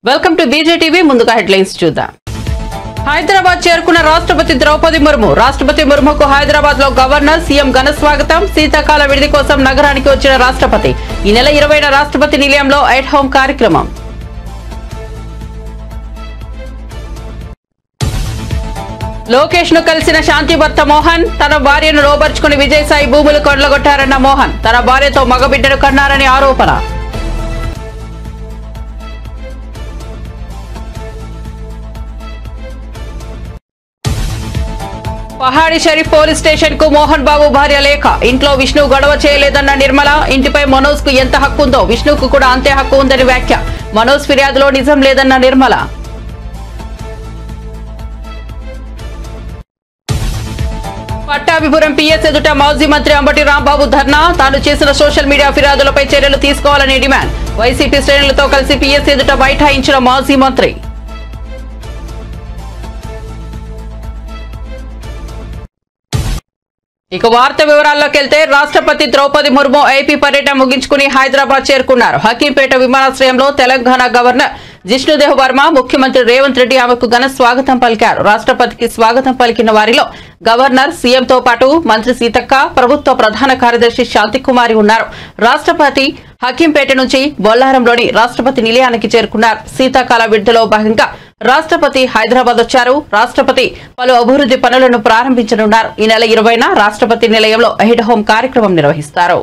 Welcome to బీజేటీవీ. ముందుగా headlines చూద్దాం. హైదరాబాద్ చేరుకున్న రాష్ట్రపతి ద్రౌపది ముర్ము. రాష్ట్రపతి ముర్ముకు హైదరాబాద్ లో గవర్నర్ సీఎం ఘన స్వాగతం. శీతాకాల విడిది కోసం నగరానికి వచ్చిన రాష్ట్రపతి. ఈ నెల 20న రాష్ట్రపతి నిలయంలో ఎట్ హోమ్ కార్యక్రమం. లోకేష్ ను కలిసిన శాంతి భర్త మోహన్. తన భార్యను లోబర్చుకుని విజయసాయి భూములు కొల్లగొట్టారన్న మోహన్. తన భార్యతో మగబిడ్డను కన్నారని ఆరోపణ. పహాడి షరీఫ్ పోలీస్ స్టేషన్ కు మోహన్ బాబు భార్య లేఖ. ఇంట్లో విష్ణు గొడవ చేయలేదన్న నిర్మల. ఇంటిపై మనోజ్ కు ఎంత హక్కు ఉందో విష్ణుకు కూడా అంతే హక్కు ఉందని వ్యాఖ్య. మనోజ్ ఫిర్యాదులో నిజం లేదన్న నిర్మల. పట్టాభిపురం పిఎస్ ఎదుట మాజీ మంత్రి అంబటి రాంబాబు ధర్నా. తాను చేసిన సోషల్ మీడియా ఫిర్యాదులపై చర్యలు తీసుకోవాలని డిమాండ్. వైసీపీ శ్రేణులతో కలిసి పిఎస్ ఎదుట బైఠాయించిన మాజీ మంత్రి. ఇక వార్త వివరాల్లోకి వెళ్తే రాష్ట్రపతి ద్రౌపది ముర్ము ఏపీ పర్యటన ముగించుకుని హైదరాబాద్ చేరుకున్నారు. హకీంపేట విమానాశ్రయంలో తెలంగాణ గవర్నర్ జిష్ణుదేవ్ వర్మ, ముఖ్యమంత్రి రేవంత్ రెడ్డి ఆమెకు ఘన స్వాగతం పలికారు. రాష్ట్రపతికి స్వాగతం పలికిన వారిలో గవర్నర్, సీఎంతో పాటు మంత్రి సీతక్క, ప్రభుత్వ ప్రధాన కార్యదర్శి శాంతికుమారి ఉన్నారు. రాష్ట్రపతి హకీంపేట నుంచి బొల్లారంలోని రాష్ట్రపతి నిలయానికి చేరుకున్నారు. శీతాకాల విడుదలలో భాగంగా రాష్ట్రపతి హైదరాబాద్ వచ్చారు. రాష్ట్రపతి పలు అభివృద్ధి పనులను ప్రారంభించనున్నారు. ఈ నెల 20న రాష్ట్రపతి నిలయంలో ఎట్ హోమ్ కార్యక్రమం నిర్వహిస్తారు.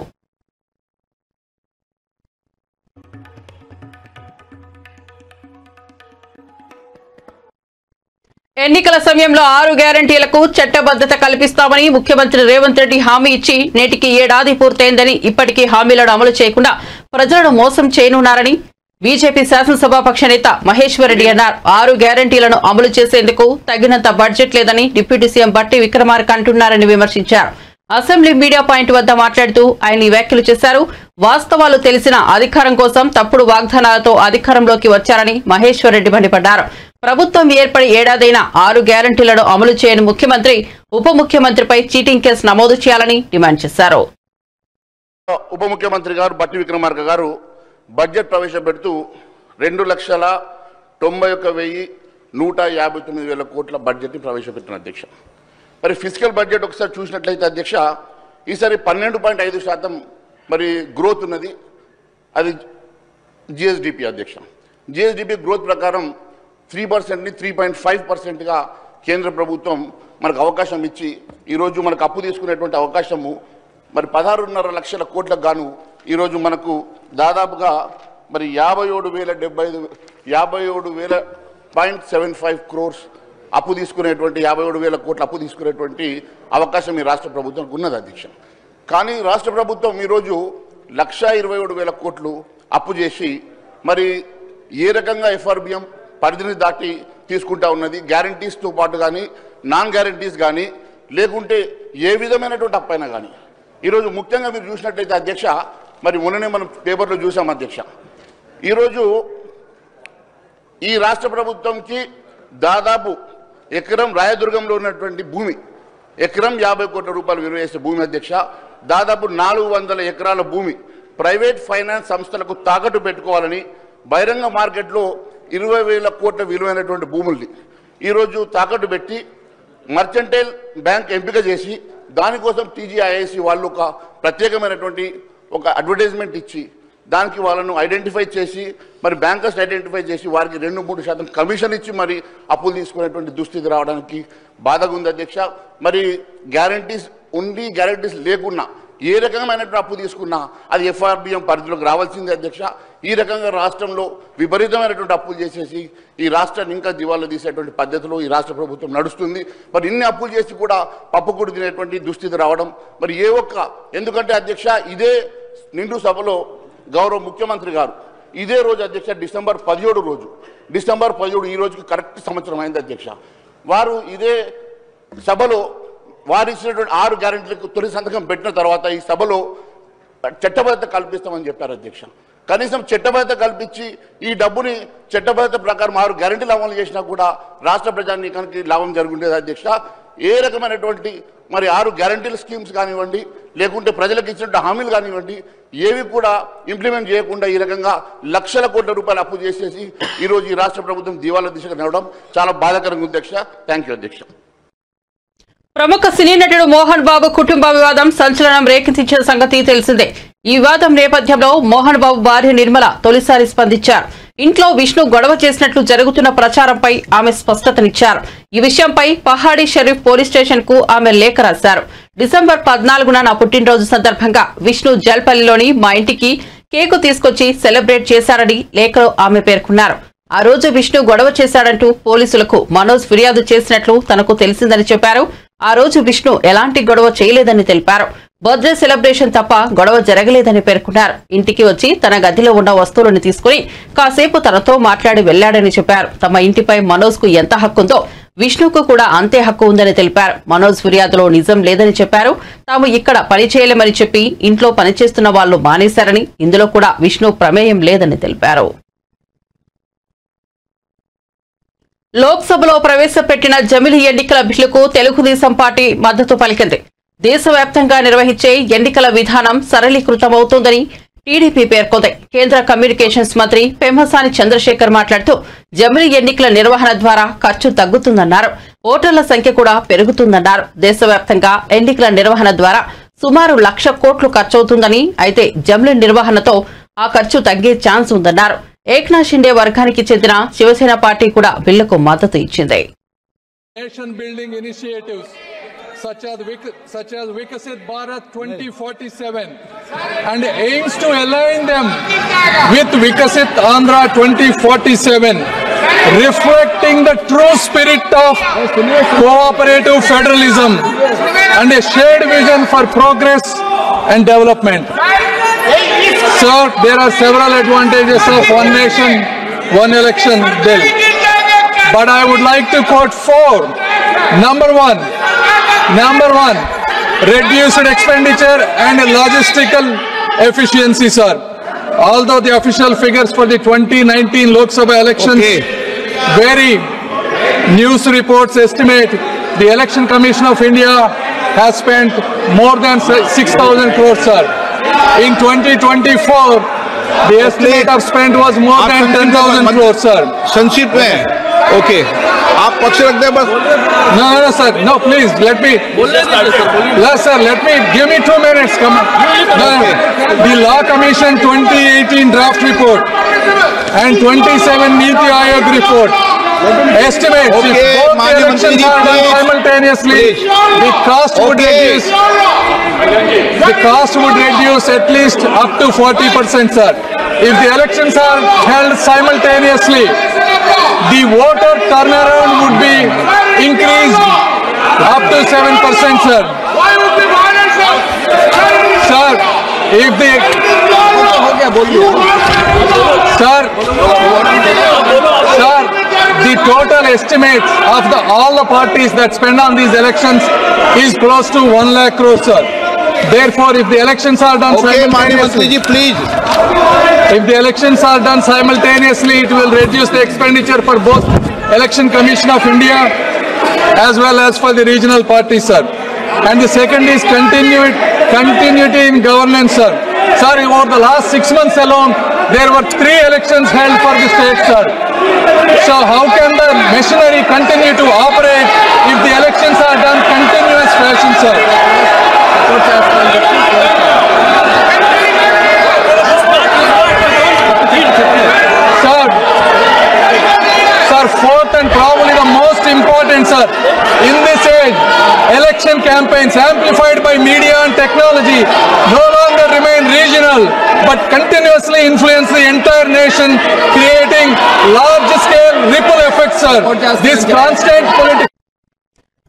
ఎన్నికల సమయంలో 6 గ్యారంటీలకు చట్టబద్దత కల్పిస్తామని ముఖ్యమంత్రి రేవంత్ రెడ్డి హామీ ఇచ్చి నేటికి ఏడాది పూర్తయిందని, ఇప్పటికీ హామీలను అమలు చేయకుండా ప్రజలను మోసం చేయనున్నారని బీజేపీ శాసనసభాపక్ష నేత మహేశ్వర్ రెడ్డి అన్నారు. 6 గ్యారంటీలను అమలు చేసేందుకు తగినంత బడ్జెట్ లేదని డిప్యూటీ సీఎం బట్టి విక్రమార్క అంటున్నారని విమర్శించారు. అసెంబ్లీ మీడియా పాయింట్ వద్ద మాట్లాడుతూ ఆయన ఈ వ్యాఖ్యలు చేశారు. వాస్తవాలు తెలిసిన అధికారం కోసం తప్పుడు వాగ్దానాలతో అధికారంలోకి వచ్చారని మహేశ్వర్ రెడ్డి మండిపడ్డారు. ప్రభుత్వం ఏర్పడి ఏడాదైనా 6 గ్యారంటీలను అమలు చేయని ముఖ్యమంత్రి, ఉప ముఖ్యమంత్రిపై చీటింగ్ కేసు నమోదు చేయాలని డిమాండ్ చేశారు. ఉప ముఖ్యమంత్రి గారు బట్టి విక్రమార్క గారు బడ్జెట్ ప్రవేశపెడుతూ 2,91,159,000 కోట్ల బడ్జెట్ని ప్రవేశపెట్టిన అధ్యక్ష. మరి ఫిజికల్ బడ్జెట్ ఒకసారి చూసినట్లయితే అధ్యక్ష, ఈసారి 12.5% మరి గ్రోత్ ఉన్నది. అది జిఎస్డిపి అధ్యక్ష. జిఎస్డిపి గ్రోత్ ప్రకారం 3%ని 3.5%గా కేంద్ర ప్రభుత్వం మనకు అవకాశం ఇచ్చి ఈరోజు మనకు అప్పు తీసుకునేటువంటి అవకాశము మరి 16.5 లక్షల కోట్లకు గాను ఈరోజు మనకు దాదాపుగా మరి 57,000.75 crores అప్పు తీసుకునేటువంటి 57,000 కోట్ల అప్పు తీసుకునేటువంటి అవకాశం ఈ రాష్ట్ర ప్రభుత్వానికి ఉన్నది అధ్యక్ష. కానీ రాష్ట్ర ప్రభుత్వం ఈరోజు 1,27,000 కోట్లు అప్పు చేసి మరి ఏ రకంగా ఎఫ్ఆర్బిఎం పరిధిని దాటి తీసుకుంటా ఉన్నది. గ్యారంటీస్తో పాటు కానీ నాన్ గ్యారంటీస్ కానీ లేకుంటే ఏ విధమైనటువంటి అప్పైనా కానీ ఈరోజు ముఖ్యంగా మీరు చూసినట్లయితే అధ్యక్ష, మరి మొన్ననే మనం పేపర్లో చూసాం అధ్యక్ష, ఈరోజు ఈ రాష్ట్ర ప్రభుత్వంకి దాదాపు ఎకరం రాయదుర్గంలో ఉన్నటువంటి భూమి ఎకరం 50 కోట్ల రూపాయలు విలువ చేసే భూమి అధ్యక్ష. దాదాపు 400 ఎకరాల భూమి ప్రైవేట్ ఫైనాన్స్ సంస్థలకు తాకట్టు పెట్టుకోవాలని బహిరంగ మార్కెట్లో 20,000 కోట్ల విలువైనటువంటి భూముల్ని ఈరోజు తాకట్టు పెట్టి మర్చెంటైల్ బ్యాంక్ ఎంపిక చేసి దానికోసం టీజీఐఐసి వాళ్ళు ఒక ప్రత్యేకమైనటువంటి ఒక అడ్వర్టైజ్మెంట్ ఇచ్చి దానికి వాళ్ళను ఐడెంటిఫై చేసి మరి బ్యాంకర్స్ ఐడెంటిఫై చేసి వారికి 2-3% కమిషన్ ఇచ్చి మరి అప్పులు తీసుకునేటువంటి దుస్థితి రావడానికి బాధగా ఉంది అధ్యక్ష. మరి గ్యారంటీస్ ఉండి గ్యారంటీస్ లేకున్నా ఏ రకమైనటువంటి అప్పు తీసుకున్నా అది ఎఫ్ఆర్బిఎం పరిధిలోకి రావాల్సిందే అధ్యక్ష. ఈ రకంగా రాష్ట్రంలో విపరీతమైనటువంటి అప్పులు చేసేసి ఈ రాష్ట్రాన్ని ఇంకా దివాళా తీసేటువంటి పద్ధతిలో ఈ రాష్ట్ర ప్రభుత్వం నడుస్తుంది. మరి ఇన్ని అప్పులు చేసి కూడా పప్పుకూడు తినేటువంటి దుస్థితి రావడం మరి ఎందుకంటే అధ్యక్ష ఇదే నిండు సభలో గౌరవ ముఖ్యమంత్రి గారు ఇదే రోజు అధ్యక్ష డిసెంబర్ 17 ఈ రోజుకి కరెక్ట్ సంవత్సరం అయింది అధ్యక్ష. వారు ఇదే సభలో వారు ఇచ్చినటువంటి 6 గ్యారెంటీలకు తొలి సంతకం పెట్టిన తర్వాత ఈ సభలో చట్టబద్ధత కల్పిస్తామని చెప్పారు అధ్యక్ష. కనీసం చట్టబద్ధత కల్పించి ఈ డబ్బుని చట్టబద్ధత ప్రకారం 6 గ్యారెంటీలు అమలు చేసినా కూడా రాష్ట్ర ప్రజానీకానికి లాభం జరుగుండేది అధ్యక్ష. ఏ రకమైనటువంటి మరి 6 గ్యారెంటీల స్కీమ్స్ కానివ్వండి లేకుంటే ప్రజలకు ఇచ్చినటువంటి హామీలు కానివ్వండి ఏవి కూడా ఇంప్లిమెంట్ చేయకుండా ఈ రకంగా లక్షల కోట్ల రూపాయలు అప్పు చేసేసి ఈరోజు ఈ రాష్ట్ర ప్రభుత్వం దివాలా దిశగా నడవడం చాలా బాధాకరంగా ఉంది అధ్యక్ష. థ్యాంక్ యూ అధ్యక్ష. ప్రముఖ సినీ నటుడు మోహన్ బాబు కుటుంబ వివాదం సంచలనం రేకెత్తించిన సంగతి తెలిసిందే. ఈ వివాదం నేపథ్యంలో మోహన్ బాబు భార్య నిర్మల తొలిసారి స్పందించారు. ఇంట్లో విష్ణు గొడవ చేసినట్లు జరుగుతున్న ప్రచారంపై ఆమె స్పష్టతనిచ్చారు. ఈ విషయంపై పహాడీ షరీఫ్ పోలీస్ స్టేషన్ కు ఆమె లేఖ రాశారు. డిసెంబర్ 14న నా పుట్టినరోజు సందర్భంగా విష్ణు జల్పల్లిలోని మా ఇంటికి కేకు తీసుకొచ్చి సెలబ్రేట్ చేశారని లేఖలో ఆమె పేర్కొన్నారు. ఆ రోజు విష్ణు గొడవ చేశాడంటూ పోలీసులకు మనోజ్ ఫిర్యాదు చేసినట్లు తనకు తెలిసిందని చెప్పారు. ఆ రోజు విష్ణు ఎలాంటి గొడవ చేయలేదని తెలిపారు. బర్త్డే సెలబ్రేషన్ తప్ప గొడవ జరగలేదని పేర్కొన్నారు. ఇంటికి వచ్చి తన గదిలో ఉన్న వస్తువులను తీసుకుని కాసేపు తనతో మాట్లాడి వెళ్లాడని చెప్పారు. తమ ఇంటిపై మనోజ్ కు ఎంత హక్కుందో విష్ణుకు కూడా అంతే హక్కు ఉందని తెలిపారు. మనోజ్ ఫిర్యాదులో నిజం లేదని చెప్పారు. తాము ఇక్కడ పని చేయలేమని చెప్పి ఇంట్లో పనిచేస్తున్న వాళ్లు మానేశారని, ఇందులో కూడా విష్ణు ప్రమేయం లేదని తెలిపారు. లోక్సభలో ప్రవేశపెట్టిన జమిలి ఎన్నికల బిల్లుకు తెలుగుదేశం పార్టీ మద్దతు పలికింది. దేశవ్యాప్తంగా నిర్వహించే ఎన్నికల విధానం సరళీకృతమవుతోందని టీడీపీ పేర్కొంది. కేంద్ర కమ్యూనికేషన్స్ మంత్రి పెమ్మసాని చంద్రశేఖర్ మాట్లాడుతూ జమిలి ఎన్నికల నిర్వహణ ద్వారా ఖర్చు తగ్గుతుందన్నారు. ఓటర్ల సంఖ్య కూడా పెరుగుతుందన్నారు. దేశవ్యాప్తంగా ఎన్నికల నిర్వహణ ద్వారా సుమారు 1,00,000 కోట్లు ఖర్చవుతుందని, అయితే జమిలి నిర్వహణతో ఆ ఖర్చు తగ్గే ఛాన్స్ ఉందన్నారు. ఏక్నాథ్ షిండే వర్గానికి చెందిన శివసేన పార్టీ కూడా బిల్లుకు మద్దతు ఇచ్చింది. such as Vikasit Bharat 2047 and aims to align them with Vikasit Andhra 2047, reflecting the true spirit of cooperative federalism and a shared vision for progress and development. Sir, there are several advantages of one nation, one election bill, but I would like to quote 4. Number one, reduced expenditure and logistical efficiency, sir. Although the official figures for the 2019 Lok Sabha elections vary, news reports estimate the Election Commission of India has spent more than 6,000 crores, sir. In 2024, the estimate of spend was more than 10,000 crores, sir. संक्षिप्त में, okay. आप पक्ष रखते हैं बस. No, sir. No, please let me. Yes, sir. Let me. Give me 2 minutes. Come on. No. The Law Commission 2018 draft report and 27 Niti Aayog report estimates if both the elections are done simultaneously, the cost would reduce at least up to 40%, sir. If the elections are held simultaneously, the voter turnaround would be increased up to 7%, sir. Sir, if the the total estimates of all the parties that spend on these elections is close to 1 lakh crores, sir. Therefore, if the elections are done simultaneously, please. If the elections are done simultaneously, it will reduce the expenditure for both Election Commission of India as well as for the regional parties, sir. And the second is continuity in governance, sir. Sir, over the last 6 months alone, there were 3 elections held for the state, sir. So how can the machinery continue to operate if the elections are done continuous fashion, sir? Sir, fourth and probably the most important, sir, in this age, election campaigns amplified by media and technology no longer remain regional, but continuously influence the entire nation, creating large-scale ripple effects, sir. This constant political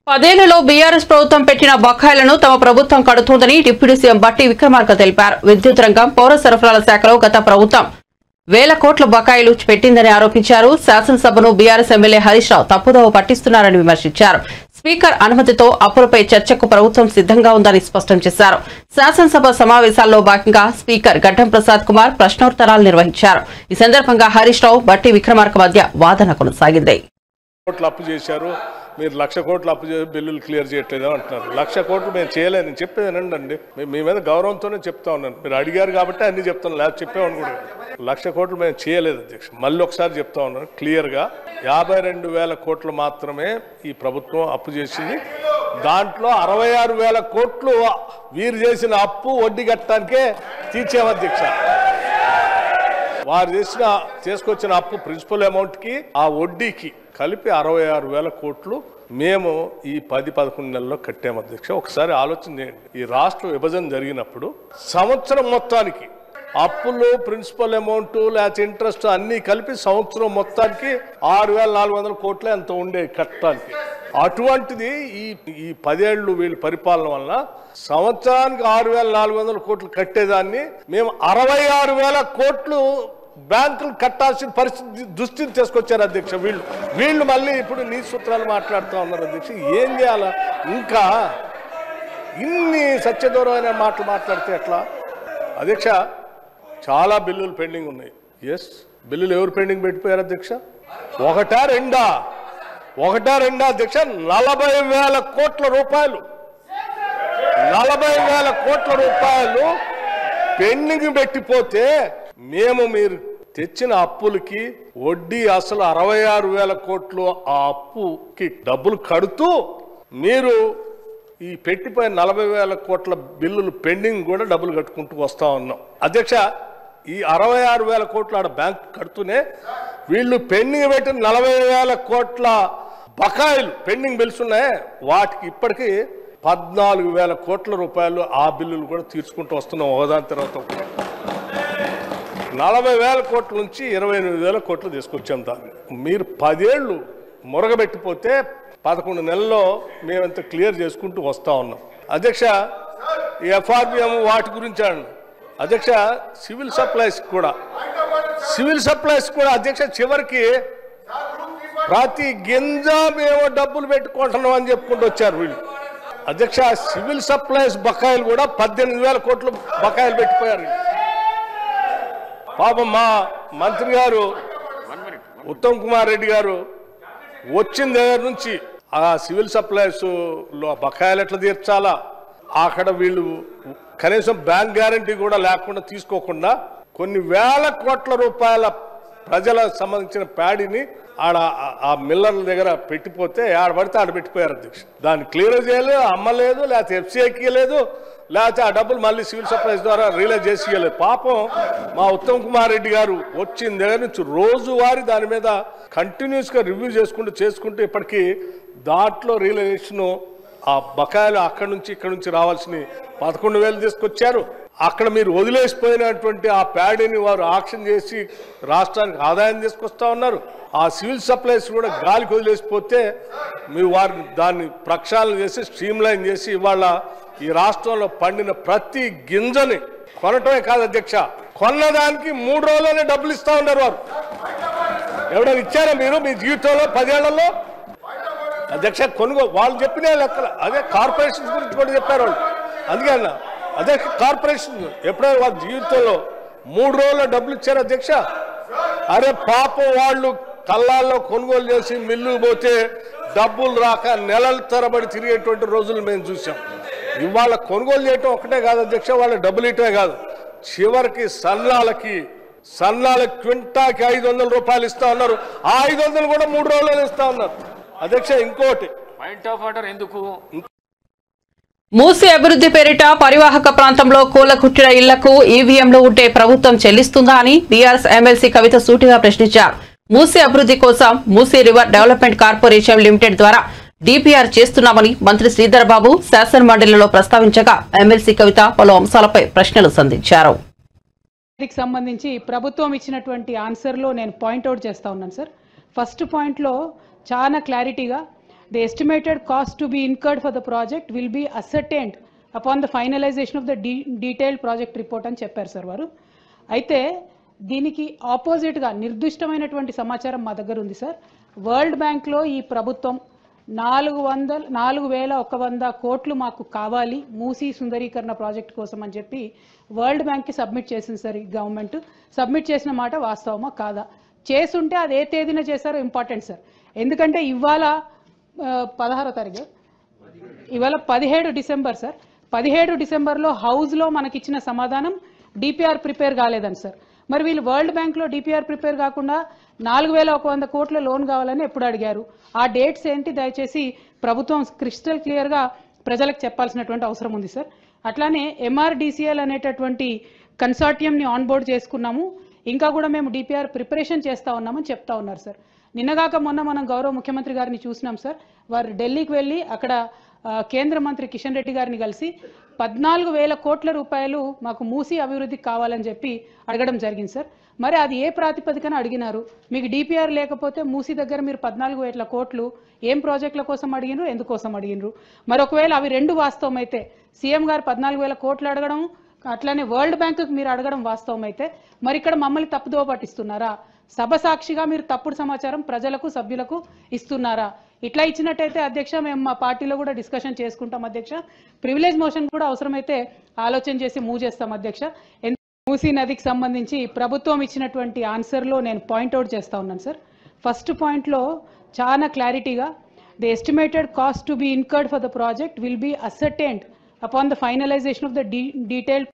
10 ఏళ్లలో BRS ప్రభుత్వం పెట్టిన బకాయిలను తమ ప్రభుత్వం కడుతోందని deputy CM బట్టి విక్రమార్క తెలిపారు. విద్యుత్ రంగం, పౌర సరఫరాల శాఖలో గత ప్రభుత్వం 1,000 కోట్ల బకాయిలు పెట్టిందని ఆరోపించారు. శాసనసభను బీఆర్ఎస్ ఎమ్మెల్యే హరీష్ రావు తప్పుదోవ పట్టిస్తున్నారని విమర్శించారు. స్పీకర్ అనుమతితో అప్పులపై చర్చకు ప్రభుత్వం సిద్ధంగా ఉందని స్పష్టం చేశారు. శాసనసభ సమావేశాల్లో భాగంగా స్పీకర్ గడ్డం ప్రసాద్ కుమార్ ప్రశ్నోత్తరాలు నిర్వహించారు. ఈ సందర్భంగా హరీష్ రావు, బట్టి విక్రమార్క మధ్య వాదన కొనసాగింది. మీరు 1,00,000 కోట్లు అప్పు చేసి బిల్లులు క్లియర్ చేయట్లేదు అంటున్నారు. 1,00,000 కోట్లు మేము చేయలేని చెప్పేది అండి. మీ మీద గౌరవంతోనే చెప్తా ఉన్నాను. మీరు అడిగారు కాబట్టి అన్ని చెప్తాను, లేకపోతే చెప్పేవాడిని కూడా. 1,00,000 కోట్లు మేము చేయలేదు అధ్యక్ష. మళ్ళీ ఒకసారి చెప్తా ఉన్నాను క్లియర్గా, 52,000 కోట్లు మాత్రమే ఈ ప్రభుత్వం అప్పు చేసింది. దాంట్లో 66,000 కోట్లు వీరు చేసిన అప్పు వడ్డీ కట్టడానికే తీర్చాము అధ్యక్ష. వారు తీసుకొచ్చిన అప్పు ప్రిన్సిపల్ అమౌంట్కి ఆ వడ్డీకి కలిపి 66,000 కోట్లు మేము ఈ 10-11 నెలల్లో కట్టాము అధ్యక్ష. ఒకసారి ఆలోచన చేయండి. ఈ రాష్ట్ర విభజన జరిగినప్పుడు సంవత్సరం మొత్తానికి అప్పులు, ప్రిన్సిపల్ అమౌంట్, లేకపోతే ఇంట్రెస్ట్ అన్నీ కలిపి సంవత్సరం మొత్తానికి 6,400 కోట్లే ఎంత ఉండే కట్టడానికి. అటువంటిది ఈ 10 ఏళ్ళు వీళ్ళ పరిపాలన వల్ల సంవత్సరానికి 6,400 కోట్లు కట్టేదాన్ని మేము 66,000 కోట్లు బ్యాంకులు కట్టాల్సిన పరిస్థితి దుస్థితి తీసుకొచ్చారు అధ్యక్ష. వీళ్ళు మళ్ళీ ఇప్పుడు నీ సూత్రాలు మాట్లాడుతూ ఉన్నారు అధ్యక్ష. ఏం చేయాలా? ఇంకా ఇన్ని సత్యదూరమైన మాటలు మాట్లాడితే ఎట్లా అధ్యక్ష? చాలా బిల్లులు పెండింగ్ ఉన్నాయి. ఎస్, బిల్లులు ఎవరు పెండింగ్ పెట్టిపోయారు అధ్యక్ష? ఒకటా రెండా అధ్యక్ష? 40,000 కోట్ల రూపాయలు 40,000 కోట్ల రూపాయలు పెండింగ్ పెట్టిపోతే మీరు తెచ్చిన అప్పులకి వడ్డీ అసలు 66,000 కోట్లు ఆ అప్పుకి డబ్బులు కడుతూ మీరు ఈ పెట్టిపోయిన 40,000 కోట్ల బిల్లులు పెండింగ్ కూడా డబ్బులు కట్టుకుంటూ వస్తా ఉన్నాం అధ్యక్ష. ఈ 66,000 కోట్లు ఆడ బ్యాంక్ కడుతూనే వీళ్ళు పెండింగ్ పెట్టిన 40,000 కోట్ల బకాయిలు పెండింగ్ బిల్స్ ఉన్నాయి. వాటికి ఇప్పటికీ 14,000 కోట్ల రూపాయలు ఆ బిల్లులు కూడా తీర్చుకుంటూ వస్తున్నాం ఒకదాని తర్వాత. 40,000 కోట్ల నుంచి 28,000 కోట్లు తీసుకొచ్చాం. దాన్ని మీరు 10 ఏళ్ళు మురగబెట్టిపోతే 11 నెలల్లో మేమంత క్లియర్ చేసుకుంటూ వస్తా ఉన్నాం అధ్యక్ష. ఈ FRBM వాటి గురించి అధ్యక్ష, సివిల్ సప్లైస్ కూడా అధ్యక్ష చివరికి ప్రతి గింజ మేము డబ్బులు పెట్టుకుంటున్నాం అని చెప్పుకుంటూ వచ్చారు వీళ్ళు అధ్యక్ష. సివిల్ సప్లైస్ బకాయిలు కూడా 18,000 కోట్లు బకాయిలు పెట్టిపోయారు. పాపం మా మంత్రి గారు ఉత్తమ్ కుమార్ రెడ్డి గారు వచ్చిన దగ్గర నుంచి ఆ సివిల్ సప్లైస్ లో బకాయిలు ఎట్లా తీర్చాలా, అక్కడ వీళ్ళు కనీసం బ్యాంక్ గ్యారంటీ కూడా లేకుండా తీసుకోకుండా కొన్ని వేల కోట్ల రూపాయల ప్రజలకు సంబంధించిన ప్యాడీని ఆడ ఆ మిల్లర్ల దగ్గర పెట్టిపోతే ఆడబడితే ఆడ పెట్టిపోయారు అధ్యక్ష. దాన్ని క్లియర్ చేయలేదు, అమ్మలేదు, లేకపోతే FCIకి లేదు, లేకపోతే ఆ డబ్బులు మళ్ళీ సివిల్ సప్లైస్ ద్వారా రియలైజ్ చేసేయలేదు. పాపం మా ఉత్తమ్ కుమార్ రెడ్డి గారు వచ్చిన దగ్గర నుంచి రోజువారీ దాని మీద కంటిన్యూస్గా రివ్యూ చేసుకుంటూ ఇప్పటికీ దాంట్లో రియలైజేషన్ ఆ బకాయిలు అక్కడి నుంచి ఇక్కడ నుంచి రావాల్సిన 11,000 తీసుకొచ్చారు. అక్కడ మీరు వదిలేసిపోయినటువంటి ఆ ప్యాడీని వారు ఆక్షన్ చేసి రాష్ట్రానికి ఆదాయం తీసుకొస్తా ఉన్నారు. ఆ సివిల్ సప్లైస్ కూడా గాలికి వదిలేసిపోతే మీరు వారిని దాన్ని ప్రక్షాళన చేసి స్ట్రీమ్లైన్ చేసి ఇవాళ ఈ రాష్ట్రంలో పండిన ప్రతి గింజని కొనటమే కాదు అధ్యక్ష, కొన్నదానికి 3 రోజుల్లోనే డబ్బులు ఇస్తా ఉన్నారు వారు. ఎవరైనా ఇచ్చారా మీరు మీ జీవితంలో 10 ఏళ్లలో అధ్యక్ష? వాళ్ళు చెప్పిన లెక్కలు అదే కార్పొరేషన్స్ గురించి కూడా చెప్పారు వాళ్ళు. అందుకే అన్న అదే కార్పొరేషన్ ఎప్పుడైనా వాళ్ళ జీవితంలో 3 రోజుల్లో డబ్బులు ఇచ్చారు అధ్యక్ష. అరే పాపం వాళ్ళు కళ్ళాల్లో కొనుగోలు చేసి మిల్లు పోతే డబ్బులు రాక నెలల తరబడి తిరిగేటువంటి రోజులు మేము చూసాం. ఇవాళ కొనుగోలు చేయటం ఒకటే కాదు అధ్యక్ష, వాళ్ళ డబ్బులు ఇటమే కాదు, చివరికి సన్నాలకి క్వింటాకి 500 రూపాయలు ఇస్తా ఉన్నారు. ఆ 500 కూడా 3 రోజులు ఇస్తా ఉన్నారు అధ్యక్ష. ఇంకోటి పాయింట్ ఆఫ్ ఆర్డర్ ఎందుకు? మూసీ అభివృద్ధి పేరిట పరివాహక ప్రాంతంలో కూలగొట్టిన ఇళ్లకు ఈవీఎంలు ఉంటే ప్రభుత్వం చెల్లిస్తుందా అని బీఆర్ఎస్ ఎమ్మెల్సీ కవిత సూటిగా ప్రశ్నించారు. మూసీ అభివృద్ధి కోసం Musi river development corporation limited ద్వారా DPR చేస్తున్నామని మంత్రి శ్రీధర్ బాబు శాసన మండలిలో ప్రస్తావించగా ఎమ్మెల్సీ కవిత పలు అంశాలపై ప్రశ్నలు సంధించారు. దీనికి సంబంధించి ప్రభుత్వం ఇచ్చినటువంటి ఆన్సర్లో నేను పాయింట్అవుట్ చేస్తా ఉన్నాను సార్. ఫస్ట్ పాయింట్లో చాలా క్లారిటీగా the estimated cost to be incurred for the project will be ascertained upon the finalization of the detailed project report అని చెప్పారు సార్ వారు. అయితే దీనికి ఆపోజిట్గా నిర్దిష్టమైనటువంటి సమాచారం మా దగ్గర ఉంది సార్. వరల్డ్ బ్యాంక్లో ఈ ప్రభుత్వం 4,100 కోట్లు మాకు కావాలి మూసీ సుందరీకరణ ప్రాజెక్ట్ కోసం అని చెప్పి వరల్డ్ బ్యాంక్కి సబ్మిట్ చేసింది సార్. ఈ గవర్నమెంట్ సబ్మిట్ చేసిన మాట వాస్తవమా కాదా? చేసుంటే అది ఏ తేదీన చేశారో ఇంపార్టెంట్ సార్. ఎందుకంటే ఇవాళ 16వ తారీఖు ఇవాళ 17 డిసెంబర్ సార్. 17 డిసెంబర్లో హౌస్లో మనకిచ్చిన సమాధానం డిపిఆర్ ప్రిపేర్ కాలేదని సార్. మరి వీళ్ళు వరల్డ్ బ్యాంక్లో డిపిఆర్ ప్రిపేర్ కాకుండా 4100 కోట్ల లోన్ కావాలని ఎప్పుడు అడిగారు? ఆ డేట్స్ ఏంటి దయచేసి ప్రభుత్వం క్రిస్టల్ క్లియర్గా ప్రజలకు చెప్పాల్సినటువంటి అవసరం ఉంది సార్. అట్లానే ఎంఆర్డిసిఎల్ అనేటటువంటి కన్సార్టియంని ఆన్బోర్డ్ చేసుకున్నాము, ఇంకా కూడా మేము డిపిఆర్ ప్రిపరేషన్ చేస్తూ ఉన్నామని చెప్తా ఉన్నారు సార్. నిన్నగాక మొన్న మనం గౌరవ ముఖ్యమంత్రి గారిని చూసినాం సార్. వారు ఢిల్లీకి వెళ్ళి అక్కడ కేంద్ర మంత్రి కిషన్ రెడ్డి గారిని కలిసి 14,000 కోట్ల రూపాయలు మాకు మూసీ అభివృద్ధికి కావాలని చెప్పి అడగడం జరిగింది సార్. మరి అది ఏ ప్రాతిపదికన అడిగినారు? మీకు డిపిఆర్ లేకపోతే మూసీ దగ్గర మీరు 14,000 కోట్లు ఏం ప్రాజెక్టుల కోసం అడిగినారు, ఎందుకోసం అడిగినారు? మరి ఒకవేళ అవి రెండు వాస్తవం అయితే సీఎం గారు 14,000 కోట్లు అడగడం, అట్లానే వరల్డ్ బ్యాంకుకి మీరు అడగడం వాస్తవం అయితే మరి ఇక్కడ మమ్మల్ని తప్పుదోవ పట్టిస్తున్నారా? సభ సాక్షిగా మీరు తప్పుడు సమాచారం ప్రజలకు సభ్యులకు ఇస్తున్నారా? ఇట్లా ఇచ్చినట్టయితే అధ్యక్ష మేము మా పార్టీలో కూడా డిస్కషన్ చేసుకుంటాం అధ్యక్ష. ప్రివిలేజ్ మోషన్ కూడా అవసరమైతే ఆలోచన చేసి మూవ్ చేస్తాం అధ్యక్ష. మూసీ నదికి సంబంధించి ప్రభుత్వం ఇచ్చినటువంటి ఆన్సర్లో నేను పాయింట్అవుట్ చేస్తూ ఉన్నాను సార్. ఫస్ట్ పాయింట్లో చాలా క్లారిటీగా the estimated cost to be incurred for the project will be ascertained upon the finalisation of the detailed.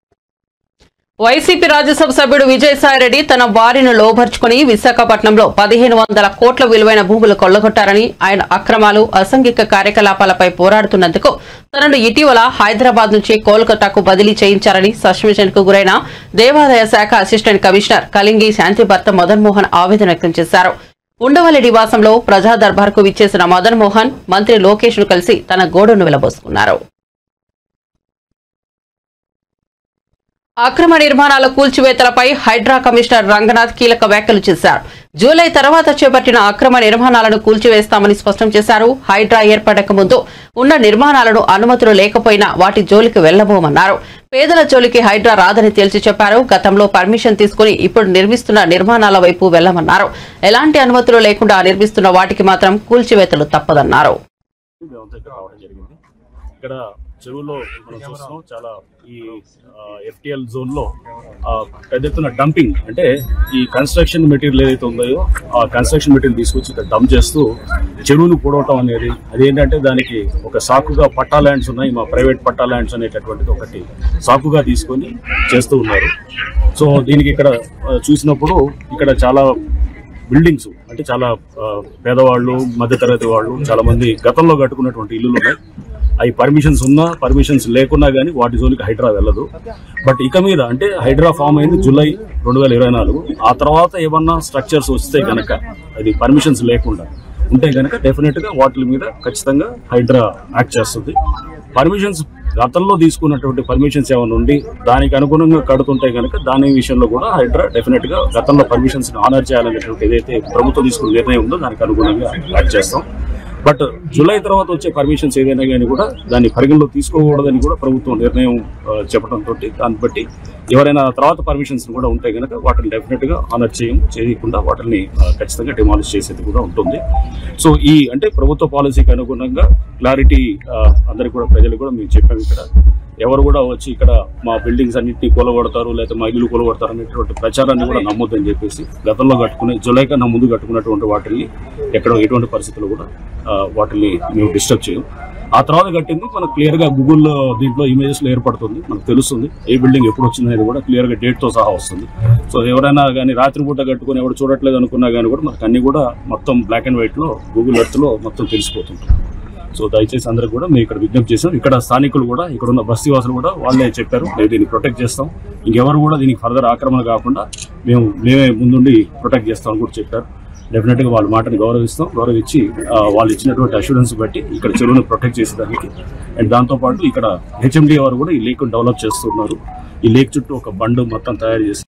YCP Rajya Sabha సభ్యుడు విజయసాయిరెడ్డి తన వారిని లోబర్చుకుని విశాఖపట్నంలో 1,500 కోట్ల విలువైన భూములు కొల్లగొట్టారని, ఆయన అక్రమాలు అసాంఘిక కార్యకలాపాలపై పోరాడుతున్నందుకు తనను ఇటీవల హైదరాబాద్ నుంచి కోల్కతాకు బదిలీ చేయించారని సస్పెన్షన్ కు గురైన దేవాదాయ శాఖ అసిస్టెంట్ కమిషనర్ కలింగి శాంతి భర్త మదన్ మోహన్ ఆవేదన వ్యక్తం చేశారు. ఉండవల్లి నివాసంలో ప్రజా దర్బార్కు విచ్చేసిన మదన్ మోహన్ మంత్రి లోకేష్ ను కలిసి తన గోడును వెలబోసుకున్నారు. అక్రమ నిర్మాణాల కూల్చివేతలపై హైడ్రా కమిషనర్ రంగనాథ్ కీలక వ్యాఖ్యలు చేశారు. జూలై తర్వాత చేపట్టిన అక్రమ నిర్మాణాలను కూల్చివేస్తామని స్పష్టం చేశారు. హైడ్రా ఏర్పడక ముందు ఉన్న నిర్మాణాలను అనుమతులు లేకపోయినా వాటి జోలికి వెళ్లబోమన్నారు. పేదల జోలికి హైడ్రా రాదని తేల్చి చెప్పారు. గతంలో పర్మిషన్ తీసుకుని ఇప్పుడు నిర్మిస్తున్న నిర్మాణాల వైపు వెళ్లమన్నారు. ఎలాంటి అనుమతులు లేకుండా నిర్మిస్తున్న వాటికి మాత్రం కూల్చివేతలు తప్పదన్నారు. ఇక్కడ చెరువులో మనం చూస్తున్నాం చాలా ఈ ఎఫ్టిఎల్ జోన్ లో పెద్ద ఎత్తున డంపింగ్, అంటే ఈ కన్స్ట్రక్షన్ మెటీరియల్ ఏదైతే ఉందో ఆ కన్స్ట్రక్షన్ మెటీరియల్ తీసుకొచ్చి ఇక్కడ డంప్ చేస్తూ చెరువును పూడవటం అనేది, అదేంటంటే దానికి ఒక సాకుగా పట్టా ల్యాండ్స్ ఉన్నాయి, మా ప్రైవేట్ పట్టా ల్యాండ్స్ అనేటటువంటిది ఒకటి సాకుగా తీసుకొని చేస్తూ ఉన్నారు. సో దీనికి ఇక్కడ చూసినప్పుడు ఇక్కడ చాలా బిల్డింగ్స్, అంటే చాలా పేదవాళ్ళు, మధ్యతరగతి వాళ్ళు చాలా మంది గతంలో కట్టుకున్నటువంటి ఇల్లులు ఉన్నాయి. అవి పర్మిషన్స్ ఉన్నా పర్మిషన్స్ లేకున్నా కానీ వాటి జోలికి హైడ్రా వెళ్ళదు. బట్ ఇక మీద అంటే హైడ్రా ఫామ్ అయింది జూలై 2024. ఆ తర్వాత ఏమన్నా స్ట్రక్చర్స్ వస్తే గనక, అది పర్మిషన్స్ లేకుండా ఉంటే గనక డెఫినెట్ గా వాటి మీద ఖచ్చితంగా హైడ్రా యాక్ట్ చేస్తుంది. పర్మిషన్స్ గతంలో తీసుకున్నటువంటి పర్మిషన్స్ ఏమైనా ఉండి దానికి అనుగుణంగా కడుతుంటే కనుక దాని విషయంలో కూడా హైడ్రా డెఫినెట్ గా గతంలో పర్మిషన్స్ ఆనర్ చేయాలనేటువంటి ఏదైతే ప్రభుత్వం తీసుకున్న నిర్ణయం ఉందో దానికి అనుగుణంగా యాక్ట్ చేస్తాం. బట్ జూలై తర్వాత వచ్చే పర్మిషన్స్ ఏదైనా కానీ కూడా దాన్ని పరిగణలో తీసుకోకూడదని కూడా ప్రభుత్వం నిర్ణయం చెప్పడంతో దాన్ని బట్టి ఎవరైనా తర్వాత పర్మిషన్స్ కూడా ఉంటే కనుక వాటిని డెఫినెట్ గా ఆనర్ చేయకుండా వాటిని ఖచ్చితంగా డిమాలిష్ చేసేది కూడా ఉంటుంది. సో ఈ అంటే ప్రభుత్వ పాలసీకి అనుగుణంగా క్లారిటీ అందరికి కూడా ప్రజలకు కూడా మేము చెప్పాము. ఇక్కడ ఎవరు కూడా వచ్చి ఇక్కడ మా బిల్డింగ్స్ అన్నింటినీ కూలగొడతారు లేదా మా ఇల్లు కూలగొడతారు అనేటువంటి ప్రచారాన్ని కూడా నమ్మొద్దని చెప్పేసి గతంలో కట్టుకునే జూలై కన్నా ముందు కట్టుకున్నటువంటి వాటిని ఎక్కడ ఎటువంటి పరిస్థితుల్లో కూడా వాటిని మేము డిస్టర్బ్ చేయం. ఆ తర్వాత కట్టింది మనకు క్లియర్ గా గూగుల్ దీంట్లో ఇమేజెస్ లో ఏర్పడుతుంది, మనకు తెలుస్తుంది ఏ బిల్డింగ్ ఎప్పుడు వచ్చిందనేది కూడా క్లియర్ గా డేట్ తో సహా వస్తుంది. సో ఎవరైనా కానీ రాత్రిపూట కట్టుకుని ఎవరు చూడట్లేదు అనుకున్నా కానీ కూడా మనకు అన్ని కూడా మొత్తం బ్లాక్ అండ్ వైట్ లో గూగుల్ ఎర్త్ లో మొత్తం తెలిసిపోతుంటుంది. సో దయచేసి అందరికి కూడా మేము ఇక్కడ విజ్ఞప్తి చేసాం. ఇక్కడ స్థానికులు కూడా ఇక్కడ ఉన్న బస్తీవాసులు కూడా వాళ్ళే చెప్పారు మేము దీన్ని ప్రొటెక్ట్ చేస్తాం, ఇంకెవరు కూడా దీనికి ఫర్దర్ ఆక్రమణ కాకుండా మేమే ముందుండి ప్రొటెక్ట్ చేస్తామని కూడా చెప్పారు. డెఫినెట్ గా వాళ్ళ మాటని గౌరవించి వాళ్ళు ఇచ్చినటువంటి అష్యూరెన్స్ బట్టి ఇక్కడ చెరువును ప్రొటెక్ట్ చేసేదానికి అండ్ దాంతోపాటు ఇక్కడ హెచ్ఎండి వారు కూడా ఈ లేక్ డెవలప్ చేస్తున్నారు. ఈ లేక్ చుట్టూ ఒక బండ్ మొత్తం తయారు చేసి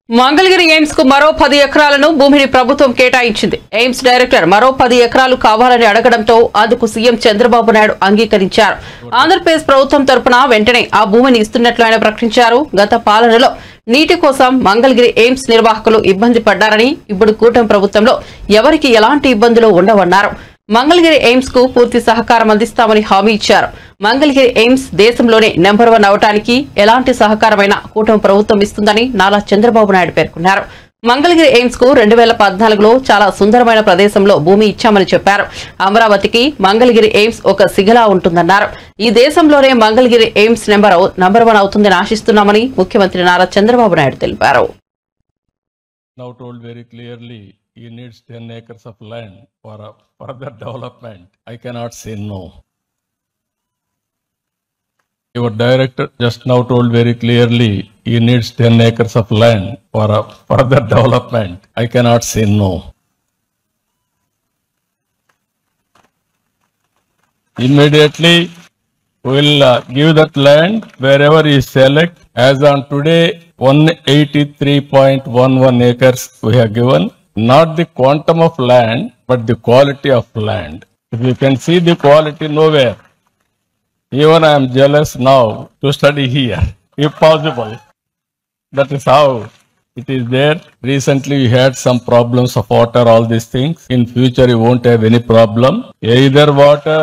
మంగళగిరి ఎయిమ్స్ కు మరో 10 ఎకరాలను భూమిని ప్రభుత్వం కేటాయించింది. ఎయిమ్స్ డైరెక్టర్ మరో 10 ఎకరాలు కావాలని అడగడంతో అందుకు సీఎం చంద్రబాబు నాయుడు అంగీకరించారు. ఆంధ్రప్రదేశ్ ప్రభుత్వం తరపున వెంటనే ఆ భూమిని ఇస్తున్నట్లు ఆయన ప్రకటించారు. గత పాలనలో నీటి కోసం మంగళగిరి ఎయిమ్స్ నిర్వాహకులు ఇబ్బంది పడ్డారని, ఇప్పుడు కూటమి ప్రభుత్వంలో ఎవరికి ఎలాంటి ఇబ్బందులు ఉండవన్నారు. మంగళగిరి ఎయిమ్స్ కు పూర్తి సహకారం అందిస్తామని హామీ ఇచ్చారు. మంగళగిరి ఎయిమ్స్ దేశంలోనే నెంబర్ 1 అవటానికి ఎలాంటి సహకారమైనా కూటమి ప్రభుత్వం ఇస్తుందని నారా చంద్రబాబు నాయుడు పేర్కొన్నారు. మంగళగిరి ఎయిమ్స్ కు 2014లో చాలా సుందరమైన ప్రదేశంలో భూమి ఇచ్చామని చెప్పారు. అమరావతికి మంగళగిరి ఎయిమ్స్ ఒక సిగలా ఉంటుందన్నారు. ఈ దేశంలోనే మంగళగిరి ఎయిమ్స్ నెంబర్ 1 అవుతుందని ఆశిస్తున్నామని ముఖ్యమంత్రి నారా చంద్రబాబు నాయుడు తెలిపారు. Now told very clearly he needs 10 acres of land for further development. I cannot say no. Your director just now told very clearly he needs 10 acres of land for further development. I cannot say no. Immediately we will give that land wherever he select. As on today, 183.11 acres we have given. Not the quantum of land, but the quality of land. If you can see the quality nowhere, even I am jealous now to study here, if possible. That is how it is there. Recently we had some problems of water, all these things. In future you won't have any problem. Either water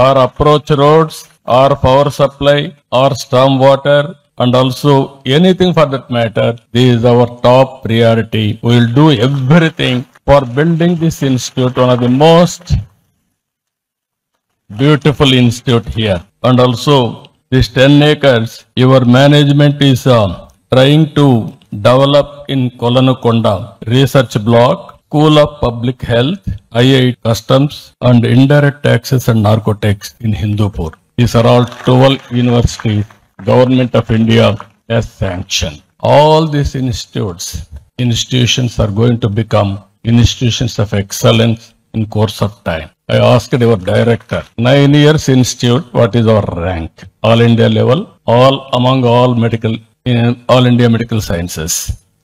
or approach roads or power supply or storm water and also anything for that matter. This is our top priority. We will do everything for building this institute, one of the most beautiful institute here. And also this 10 acres, your management is trying to develop in Kolanakonda research block, School of Public Health, IIT Customs and Indirect Taxes and Narcotics in Hindupur. These are all 12 universities Government of India has sanctioned. All these institutions are going to become institutions of excellence in course of time. I asked our director, 9 years institute, what is our rank? All India level, among all India medical sciences.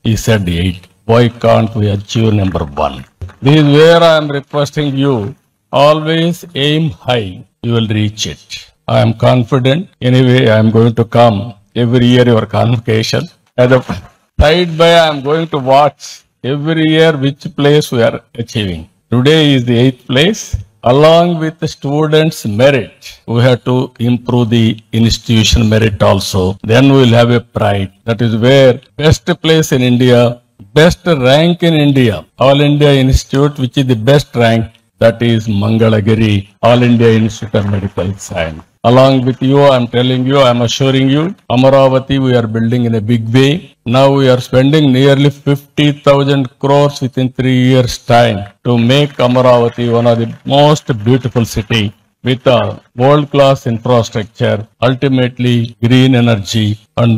He said 8. Why can't we achieve number 1? This is where I am requesting you, always aim high, you will reach it. I am confident. Anyway, I am going to come every year your convocation. As a side by, I am going to watch every year which place we are achieving. Today is the 8th place. Along with the students' merit, we have to improve the institution merit also. Then we will have a pride. That is where best place in India, best rank in India, All India Institute, which is the best rank, that is Mangalagiri, All India Institute of Medical Science. Along with you, I am telling you, I am assuring you, Amaravati we are building in a big way. Now we are spending nearly 50,000 crores within 3 years' time to make Amaravati one of the most beautiful city with a world-class infrastructure, ultimately green energy. And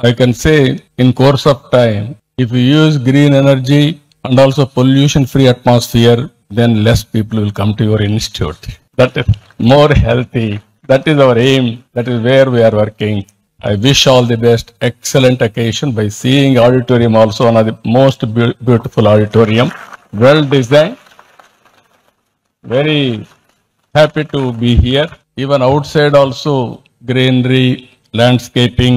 I can say in course of time, if you use green energy and also pollution-free atmosphere, then less people will come to your institute. That is more healthy. That is our aim. That is where we are working. I wish all the best. Excellent occasion by seeing auditorium also, one of the most beautiful auditorium. Well designed. Very happy to be here. Even outside also, greenery, landscaping,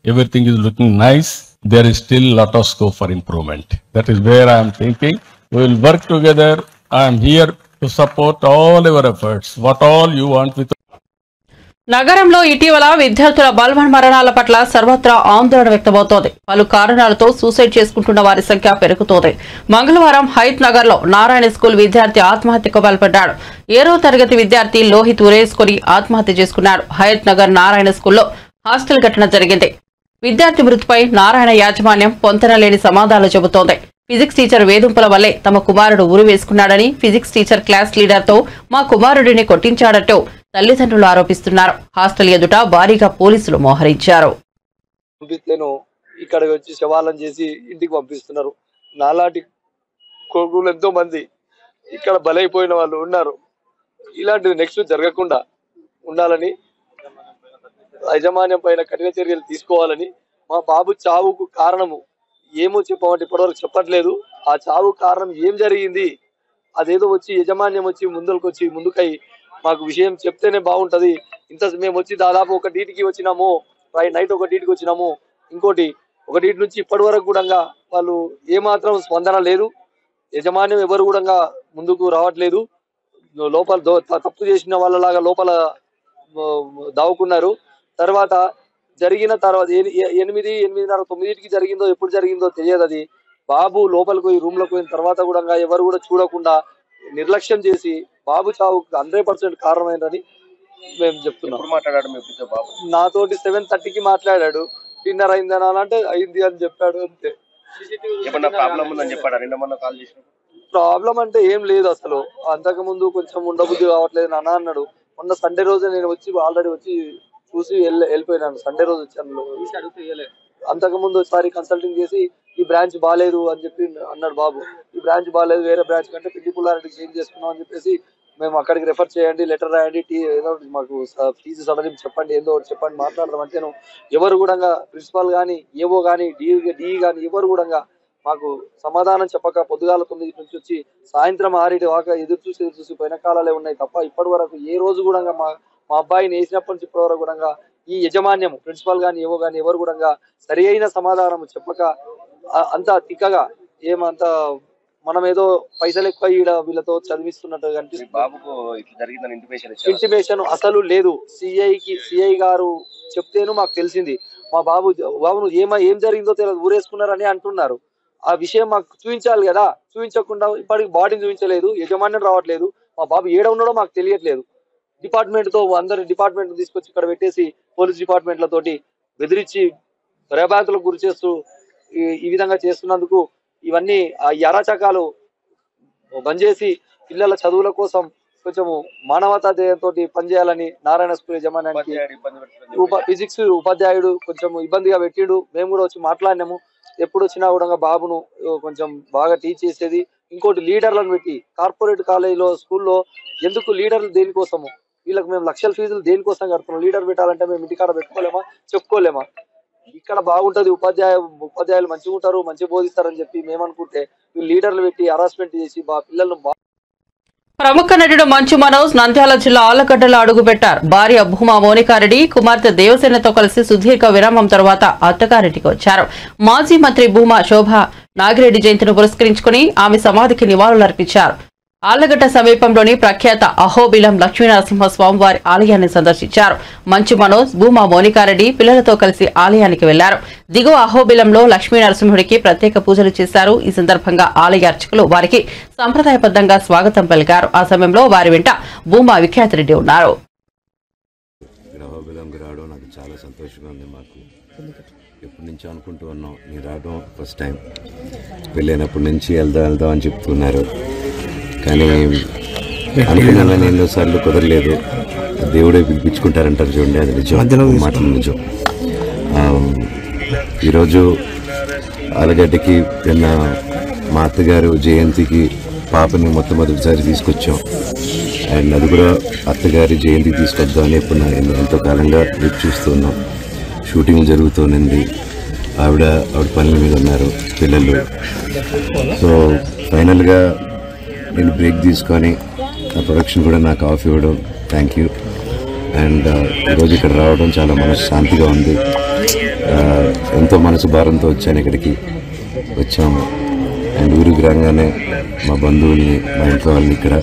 everything is looking nice. There is still a lot of scope for improvement. That is where I am thinking. We will work together. I am here to support all your efforts. What all you want with. నగరంలో ఇటీవల విద్యార్థుల బలవన్మరణాల పట్ల సర్వత్రా ఆందోళన వ్యక్తమవుతోంది. పలు కారణాలతో suicide చేసుకుంటున్న వారి సంఖ్య పెరుగుతోంది. మంగళవారం హైత్ నగర్ లో నారాయణ స్కూల్ విద్యార్థి ఆత్మహత్యకు పాల్పడ్డాడు. 7వ తరగతి విద్యార్థి లోహిత్ ఉరేసుకుని ఆత్మహత్య చేసుకున్నాడు. హైత్ నగర్ నారాయణ స్కూల్లో హాస్టల్ ఘటన జరిగింది. విద్యార్థి మృతిపై నారాయణ యాజమాన్యం పొంతనలేని సమాధానాలు చెబుతోంది. ఫిజిక్స్ టీచర్ వేధింపుల వల్లే తమ కుమారుడు ఉరి వేసుకున్నాడని, ఫిజిక్స్ టీచర్ క్లాస్ లీడర్తో మా కుమారుడిని కొట్టించాడంటూ తల్లిదండ్రులు ఆరోపిస్తున్నారు. హాస్టల్ ఎదుట భారీగా పోలీసులు మోహరించారు. ఇక్కడ వచ్చి శవాలను చేసి ఇంటికి పంపిస్తున్నారు. నాలాంటి కొడుకులు ఎంతో మంది ఇక్కడ బలైపోయిన వాళ్ళు ఉన్నారు. ఇలాంటిది నెక్స్ట్ జరగకుండా ఉండాలని, యాజమాన్యం పైన కఠిన చర్యలు తీసుకోవాలని, మా బాబు చావుకు కారణము ఏమో చెప్పమంటే ఇప్పటివరకు చెప్పట్లేదు. ఆ చావు కారణం ఏం జరిగింది అదేదో వచ్చి యజమాన్యం వచ్చి ముందుకై మాకు విషయం చెప్తేనే బాగుంటది. మేము వచ్చి దాదాపు 1:00కి వచ్చినాము, నైట్ 1:00కి వచ్చినాము. ఇంకోటి 1:00 నుంచి ఇప్పటి వరకు కూడా వాళ్ళు ఏమాత్రం స్పందన లేదు. యజమాన్యం ఎవరు కూడా ముందుకు రావట్లేదు. లోపల తప్పు చేసిన వాళ్ళలాగా లోపల దావుకున్నారు. జరిగిన తర్వాత 8, 8:30, 9కి జరిగిందో ఎప్పుడు జరిగిందో తెలియదు. అది బాబు లోపలికి పోయి రూమ్ లోకి పోయిన తర్వాత కూడా ఎవరు కూడా చూడకుండా నిర్లక్ష్యం చేసి బాబు చావుకు 100% కారణమైందని మేము చెప్తున్నాం. నాతోటి 7:30కి మాట్లాడాడు. డిన్నర్ అయిందని అంటే అయింది అని చెప్పాడు అంతే. ప్రాబ్లం అంటే ఏం లేదు అసలు. అంతకు ముందు కొంచెం ఉండబుద్ధి కావట్లేదు నాన్న అన్నాడు. మొన్న సండే రోజు నేను వచ్చి ఆల్రెడీ వచ్చి చూసి వెళ్ళిపోయినాను. సండే రోజు వచ్చాను. అంతకు ముందు ఒకసారి కన్సల్టింగ్ చేసి ఈ బ్రాంచ్ బాగాలేదు అని చెప్పి అన్నాడు బాబు. ఈ బ్రాంచ్ బాగాలేదు, వేరే బ్రాంచ్ కంటే పిల్లి పుల్లారెడ్డికి చేంజ్ చేసుకున్నాం అని చెప్పేసి మేము అక్కడికి రెఫర్ చేయండి, లెటర్ రాయండి, ఏదో మాకు ఫీజు సడలింపు చెప్పండి, ఏదో ఒకటి చెప్పండి మాట్లాడదాం అంటే ఎవరు కూడా ప్రిన్సిపాల్ కానీ ఏవో కానీ డిఈ కానీ ఎవరు కూడా మాకు సమాధానం చెప్పక పొద్దుగాల 9 నుంచి వచ్చి సాయంత్రం 6 దాకా ఎదురు చూసి పోయిన కాలాలే ఉన్నాయి తప్ప ఇప్పటి వరకు ఏ రోజు కూడా మా అబ్బాయిని వేసినప్పటి నుంచి ఇప్పటి వరకు కూడా ఈ యజమాన్యం ప్రిన్సిపాల్ కానీ ఏవో కానీ ఎవరు కూడా సరి అయిన సమాధానం చెప్పక అంత తిక్కగా ఏమంత మనం ఏదో పైసలు ఎక్కువ వీళ్ళతో చదివిస్తున్నట్టు కనిపిస్తుంది. ఇంటిమేషన్ అసలు లేదు. సిఐ గారు చెప్తేను మాకు తెలిసింది. మా బాబు ఏం జరిగిందో తెలియదు, ఊరేసుకున్నారని అంటున్నారు. ఆ విషయం మాకు చూపించాలి కదా, చూపించకుండా ఇప్పటికి బాడీని చూపించలేదు, యజమాన్యం రావట్లేదు, మా బాబు ఏడ ఉన్నాడో మాకు తెలియట్లేదు. అందరి డిపార్ట్మెంట్ తీసుకొచ్చి ఇక్కడ పెట్టేసి పోలీస్ డిపార్ట్మెంట్లతోటి బెదిరించి భయభ్రాంతులకు గురి చేస్తూ ఈ విధంగా చేస్తున్నందుకు ఇవన్నీ ఈ అరాచకాలు బంద్ చేసి పిల్లల చదువుల కోసం కొంచెము మానవతా ధ్యేయంతో పనిచేయాలని నారాయణ స్కూల్ యజమాన్యానికి ఫిజిక్స్ ఉపాధ్యాయుడు కొంచెం ఇబ్బందిగా పెట్టిండు. మేము కూడా వచ్చి మాట్లాడినాము. ఎప్పుడు వచ్చినా కూడా బాబును కొంచెం బాగా టీచ్ చేసేది. ఇంకోటి లీడర్లను పెట్టి కార్పొరేట్ కాలేజీలో స్కూల్లో ఎందుకు లీడర్లు దేనికోసము, వీళ్ళకి మేము లక్షల ఫీజులు దేనికోసం కడుతున్నాం. లీడర్ పెట్టాలంటే మేము ఇంటికాడ పెట్టుకోలేమా, చెప్పుకోలేమా? ఇక్కడ బాగుంటది, ఉపాధ్యాయులు మంచిగా ఉంటారు, మంచిగా బోధిస్తారని చెప్పి మేము అనుకుంటే వీళ్ళు లీడర్లు పెట్టి హరాస్మెంట్ చేసి పిల్లలను. ప్రముఖ నటుడు మంచు మనోజ్ నంద్యాల జిల్లా ఆళ్లగడ్డలో అడుగుపెట్టారు. భార్య భూమా మోనికారెడ్డి కుమార్తె దేవసేనతో కలిసి సుదీర్ఘ విరామం తర్వాత అత్తగారింటికి వచ్చారు. మాజీ మంత్రి భూమా శోభా నాగిరెడ్డి జయంతిని పురస్కరించుకుని ఆమె సమాధికి నివాళులర్పించారు. ఆళ్లగడ్డ సమీపంలోని ప్రఖ్యాత అహోబిలం లక్ష్మీనరసింహస్వామి వారి ఆలయాన్ని సందర్శించారు. మంచు మనోజ్ భూమా మోనికారెడ్డి పిల్లలతో కలిసి ఆలయానికి వెళ్లారు. దిగువ అహోబిలంలో లక్ష్మీనరసింహుడికి ప్రత్యేక పూజలు చేశారు. ఈ సందర్భంగా ఆలయ అర్చకులు వారికి సంప్రదాయబద్ధంగా స్వాగతం పలికారు. ఆ సమయంలో వారి వెంట భూమా విఖ్యాత రెడ్డి ఉన్నారు. చాలా సంతోషంగా ఉంది. మాకు ఎప్పటి నుంచో అనుకుంటూ ఉన్నాం, నేను రావడం ఫస్ట్ టైం. వెళ్ళినప్పటి నుంచి వెళ్దాం అని చెప్తున్నారు, కానీ అనుకున్నా ఎన్నోసార్లు కుదరలేదు. దేవుడే పిలిపించుకుంటారంటారు చూడండి, అది నిజం, మాటలు నిజం. ఈరోజు ఆలగడ్డకి నిన్న మా అత్తగారు జయంతికి పాపని మొట్టమొదటిసారి తీసుకొచ్చాం. అండ్ అది కూడా అత్తగారి జయంతికి తీసుకొద్దామని ఇప్పుడు ఎంతో కాలంగా వెయిట్ చూస్తున్నాం. షూటింగ్ జరుగుతూనింది, ఆవిడ పనుల మీద ఉన్నారు పిల్లలు. సో ఫైనల్గా నేను బ్రేక్ తీసుకొని నా ప్రొడక్షన్ కూడా నాకు ఆఫ్ ఇవ్వడం థ్యాంక్ యూ. అండ్ ఈరోజు ఇక్కడ రావడం చాలా మనశ్శాంతిగా ఉంది. ఎంతో మనసు భారంతో వచ్చాను, ఇక్కడికి వచ్చాము. అండ్ ఊరికి రాగానే మా బంధువుల్ని, మా ఇంట్లో వాళ్ళని ఇక్కడ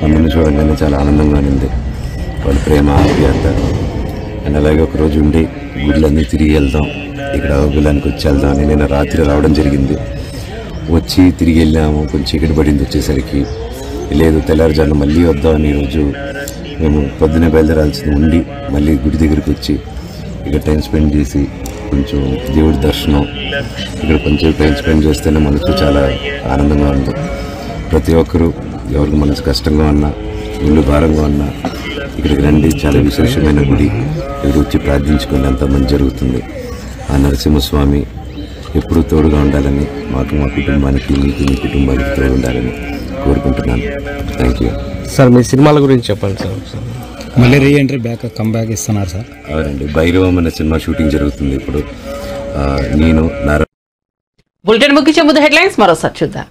అందరిని చూడగానే చాలా ఆనందంగా ఉంది. వాళ్ళ ప్రేమ ఆప్యాయత. అండ్ అలాగే ఒకరోజు ఉండి గుళ్ళన్నీ తిరిగి వెళ్దాం, ఇక్కడ గుళ్ళానికి వచ్చి వెళ్దాం అని నేను రాత్రి రావడం జరిగింది. వచ్చి తిరిగి వెళ్ళాము, కొంచెం చీకటి పడింది వచ్చేసరికి. లేదు తెల్లారుజాను మళ్ళీ వద్దామని ఈరోజు మేము పొద్దున్నే బయలుదేరాల్సింది ఉండి మళ్ళీ గుడి దగ్గరికి వచ్చి ఇక్కడ టైం స్పెండ్ చేసి కొంచెం దేవుడి దర్శనం, ఇక్కడ కొంచెం టైం స్పెండ్ చేస్తేనే మనసు చాలా ఆనందంగా ఉంది. ప్రతి ఒక్కరూ ఎవరికి మనసు కష్టంగా ఉన్నా, ఇల్లు భారంగా ఉన్నా ఇక్కడికి రండి. చాలా విశేషమైన గుడి, ఇక్కడ వచ్చి ప్రార్థించుకుని అంత మంచి జరుగుతుంది. ఆ నరసింహస్వామి ఎప్పుడూ తోడుగా ఉండాలని, మాకు మా కుటుంబానికి, మీకు మీ కుటుంబానికి తోడు ఉండాలని కోరుకుంటున్నాను. Thank you sir. మీ సినిమాల గురించి చెప్పండి సార్. మళ్ళీ రీఎంట్రీ కమ్బ్యాక్ ఇస్తున్నారు సార్? అవునండి, భైరవం అనే సినిమా షూటింగ్ జరుగుతుంది ఇప్పుడు. నేను బులెటిన్ ముగించే ముందు హెడ్లైన్స్ మరోసారి చూద్దాం.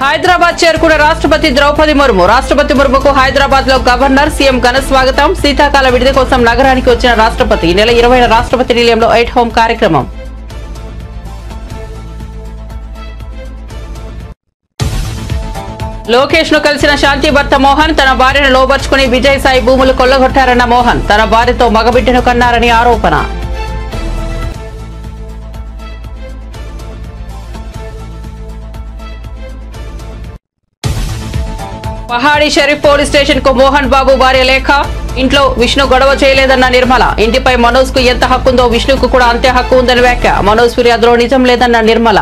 హైదరాబాద్ చేరుకున్న రాష్ట్రపతి ద్రౌపది ముర్ము. రాష్ట్రపతి ముర్ముకు హైదరాబాద్ లో గవర్నర్, సీఎం ఘన స్వాగతం. శీతాకాల విడిది కోసం నగరానికి వచ్చిన రాష్ట్రపతి. ఈ నెల 20న రాష్ట్రపతి నిలయంలో ఎట్ హోమ్ కార్యక్రమం. లోకేష్ ను కలిసిన శాంతి భర్త మోహన్. తన భార్యను లోబర్చుకుని విజయసాయి భూములు కొల్లగొట్టారన్న మోహన్. తన భార్యతో మగబిడ్డను కన్నారని ఆరోపణ. పహాడి షరీఫ్ పోలీస్ స్టేషన్ కు మోహన్ బాబు భార్య లేఖ. ఇంట్లో విష్ణు గొడవ చేయలేదన్న నిర్మల. ఇంటిపై మనోజ్ కు ఎంత హక్కు ఉందో విష్ణుకు కూడా అంతే హక్కు ఉందని వ్యాఖ్య. మనోజ్ ఫిర్యాదులో నిజం లేదన్న నిర్మల.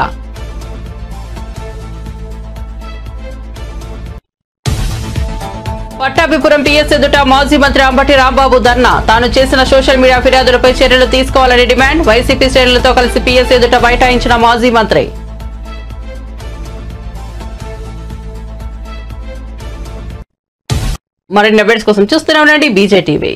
పట్టాభిపురం పిఎస్ ఎదుట మాజీ మంత్రి అంబటి రాంబాబు ధర్నా. తాను చేసిన సోషల్ మీడియా ఫిర్యాదులపై చర్యలు తీసుకోవాలని డిమాండ్. వైసీపీ శ్రేణులతో కలిసి పిఎస్ ఎదుట బైఠాయించిన మాజీ మంత్రి. మరిన్ని అప్డేట్స్ కోసం చూస్తూనే ఉండండి బీజేటీవీ.